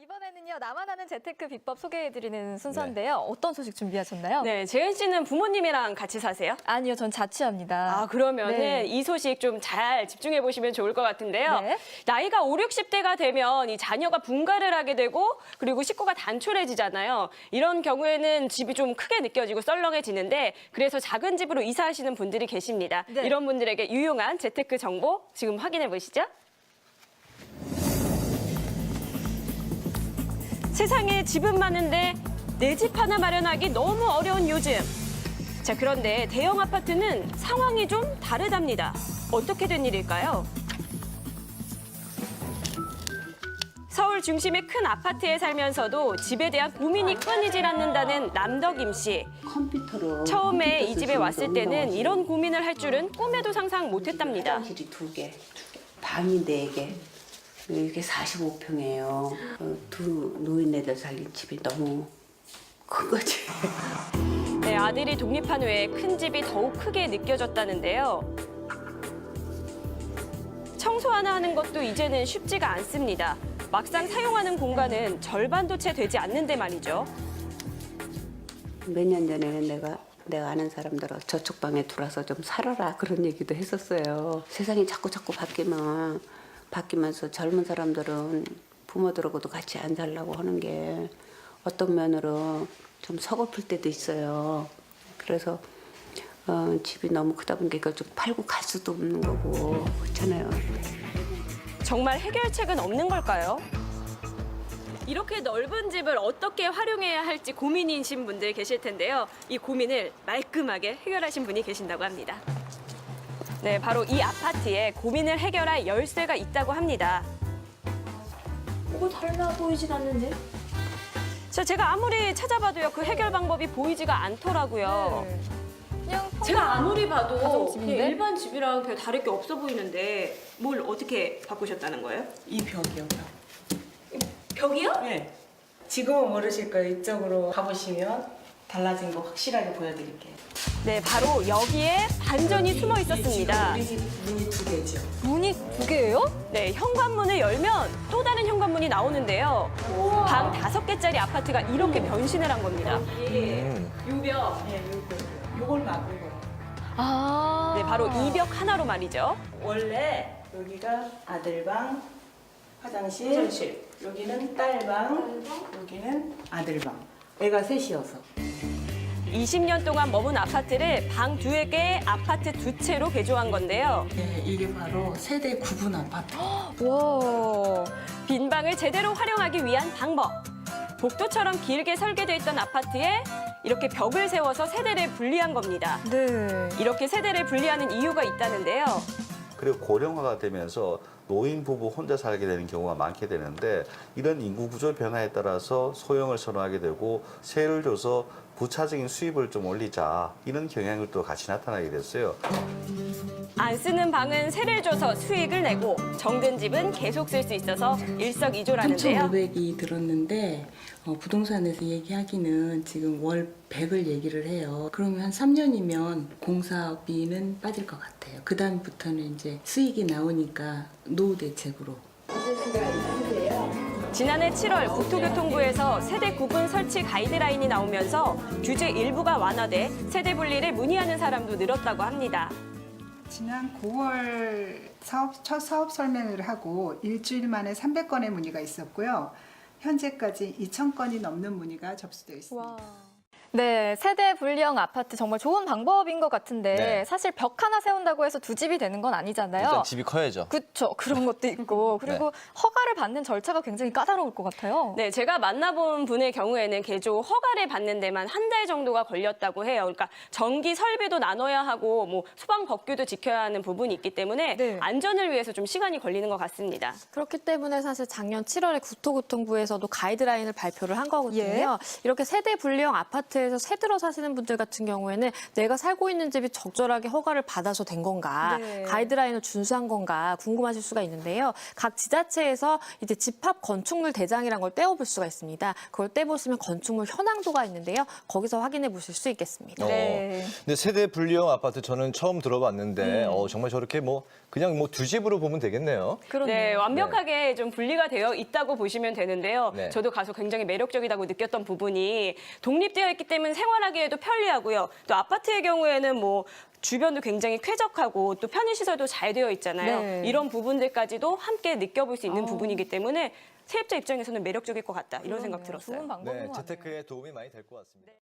이번에는요, 나만 아는 재테크 비법 소개해드리는 순서인데요. 어떤 소식 준비하셨나요? 네, 재은 씨는 부모님이랑 같이 사세요? 아니요, 전 자취합니다. 아, 그러면은 네. 이 소식 좀 잘 집중해 보시면 좋을 것 같은데요. 네. 나이가 5, 60대가 되면 이 자녀가 분가를 하게 되고 그리고 식구가 단촐해지잖아요. 이런 경우에는 집이 좀 크게 느껴지고 썰렁해지는데 그래서 작은 집으로 이사하시는 분들이 계십니다. 네. 이런 분들에게 유용한 재테크 정보 지금 확인해 보시죠. 세상에 집은 많은데 내 집 하나 마련하기 너무 어려운 요즘. 자, 그런데 대형 아파트는 상황이 좀 다르답니다. 어떻게 된 일일까요? 서울 중심의 큰 아파트에 살면서도 집에 대한 고민이 끊이질 않는다는 남덕임 씨. 컴퓨터로 처음에 이 집에 쓰시면서 왔을 때는 운동하시고 이런 고민을 할 줄은 꿈에도 상상 못했답니다. 화장실이 두 개, 방이 네 개. 이게 45평이에요. 두 노인네들 살린 집이 너무 큰 거지. 네, 아들이 독립한 후에 큰 집이 더욱 크게 느껴졌다는데요. 청소 하나 하는 것도 이제는 쉽지가 않습니다. 막상 사용하는 공간은 절반도 채 되지 않는데 말이죠. 몇 년 전에는 내가 아는 사람들하고 저쪽 방에 들어와서 좀 살아라 그런 얘기도 했었어요. 세상이 자꾸 바뀌면서 젊은 사람들은 부모들하고도 같이 안 살려고 하는 게 어떤 면으로 좀 서글플 때도 있어요. 그래서 집이 너무 크다 보니까 이걸 좀 팔고 갈 수도 없는 거고 그렇잖아요. 정말 해결책은 없는 걸까요? 이렇게 넓은 집을 어떻게 활용해야 할지 고민이신 분들 계실 텐데요. 이 고민을 말끔하게 해결하신 분이 계신다고 합니다. 네, 바로 이 아파트에 고민을 해결할 열쇠가 있다고 합니다. 뭐 달라 보이진 않는데? 자, 제가 아무리 찾아봐도요, 그 해결 방법이 보이지가 않더라고요. 네. 그냥 제가 아무리 봐도 가정집인데? 그냥 일반 집이랑 별 다를 게 없어 보이는데 뭘 어떻게 바꾸셨다는 거예요? 이 벽이요, 벽. 벽이요? 네. 지금은 모르실 거예요. 이쪽으로 가보시면 달라진 거 확실하게 보여드릴게요. 네, 바로 여기에 반전이 숨어 있었습니다. 우리 집 문이 두 개죠. 문이 두 개예요? 네, 현관문을 열면 또 다른 현관문이 나오는데요. 방 5개짜리 아파트가 이렇게 변신을 한 겁니다. 유벽. 네, 요걸 막은 거예요. 아. 네, 바로 이 벽 하나로 말이죠. 원래 여기가 아들방, 화장실, 여기는 딸방, 여기는 아들방. 애가 셋이어서. 20년 동안 머문 아파트를 방 2개, 아파트 2채로 개조한 건데요. 네, 이게 바로 세대 구분 아파트. 와. 빈 방을 제대로 활용하기 위한 방법. 복도처럼 길게 설계돼 있던 아파트에 이렇게 벽을 세워서 세대를 분리한 겁니다. 네. 이렇게 세대를 분리하는 이유가 있다는데요. 그리고 고령화가 되면서 노인 부부 혼자 살게 되는 경우가 많게 되는데 이런 인구 구조 변화에 따라서 소형을 선호하게 되고 세를 줘서 부차적인 수입을 좀 올리자 이런 경향이 또 같이 나타나게 됐어요. 안 쓰는 방은 세를 줘서 수익을 내고 정든 집은 계속 쓸 수 있어서 일석이조라는데요. 3,500이 들었는데 부동산에서 얘기하기는 지금 월 100을 얘기를 해요. 그러면 한 3년이면 공사비는 빠질 것 같아요. 그 다음부터는 이제 수익이 나오니까 노후 대책으로. 지난해 7월 국토교통부에서 세대 구분 설치 가이드라인이 나오면서 규제 일부가 완화돼 세대 분리를 문의하는 사람도 늘었다고 합니다. 지난 9월 첫 사업 설명회를 하고 일주일 만에 300건의 문의가 있었고요. 현재까지 2,000건이 넘는 문의가 접수되어 있습니다. 와. 네, 세대 분리형 아파트 정말 좋은 방법인 것 같은데 네. 사실 벽 하나 세운다고 해서 두 집이 되는 건 아니잖아요. 일단 집이 커야죠. 그렇죠. 그런 것도 있고 그리고 허가를 받는 절차가 굉장히 까다로울 것 같아요. 네, 제가 만나본 분의 경우에는 개조 허가를 받는 데만 한 달 정도가 걸렸다고 해요. 그러니까 전기 설비도 나눠야 하고 뭐 소방 법규도 지켜야 하는 부분이 있기 때문에 네. 안전을 위해서 좀 시간이 걸리는 것 같습니다. 그렇기 때문에 사실 작년 7월에 국토교통부에서도 가이드라인을 발표를 한 거거든요. 예. 이렇게 세대 분리형 아파트에 지자체에서 새 들어 사시는 분들 같은 경우에는 내가 살고 있는 집이 적절하게 허가를 받아서 된 건가, 네. 가이드라인을 준수한 건가 궁금하실 수가 있는데요. 각 지자체에서 이제 집합 건축물 대장이라는 걸 떼어볼 수가 있습니다. 그걸 떼보시면 건축물 현황도가 있는데요. 거기서 확인해 보실 수 있겠습니다. 네. 근데 세대 분리형 아파트 저는 처음 들어봤는데 정말 저렇게 뭐 그냥 뭐 두 집으로 보면 되겠네요. 그렇네요. 네, 완벽하게 좀 분리가 되어 있다고 보시면 되는데요. 네. 저도 가서 굉장히 매력적이라고 느꼈던 부분이 독립되어 있기 때문에 생활하기에도 편리하고요. 또 아파트의 경우에는 뭐 주변도 굉장히 쾌적하고 또 편의시설도 잘 되어 있잖아요. 네. 이런 부분들까지도 함께 느껴볼 수 있는 부분이기 때문에 세입자 입장에서는 매력적일 것 같다 이런 생각 그러네요. 들었어요. 좋은 방법인 네, 것 같아요. 재테크에 도움이 많이 될 것 같습니다.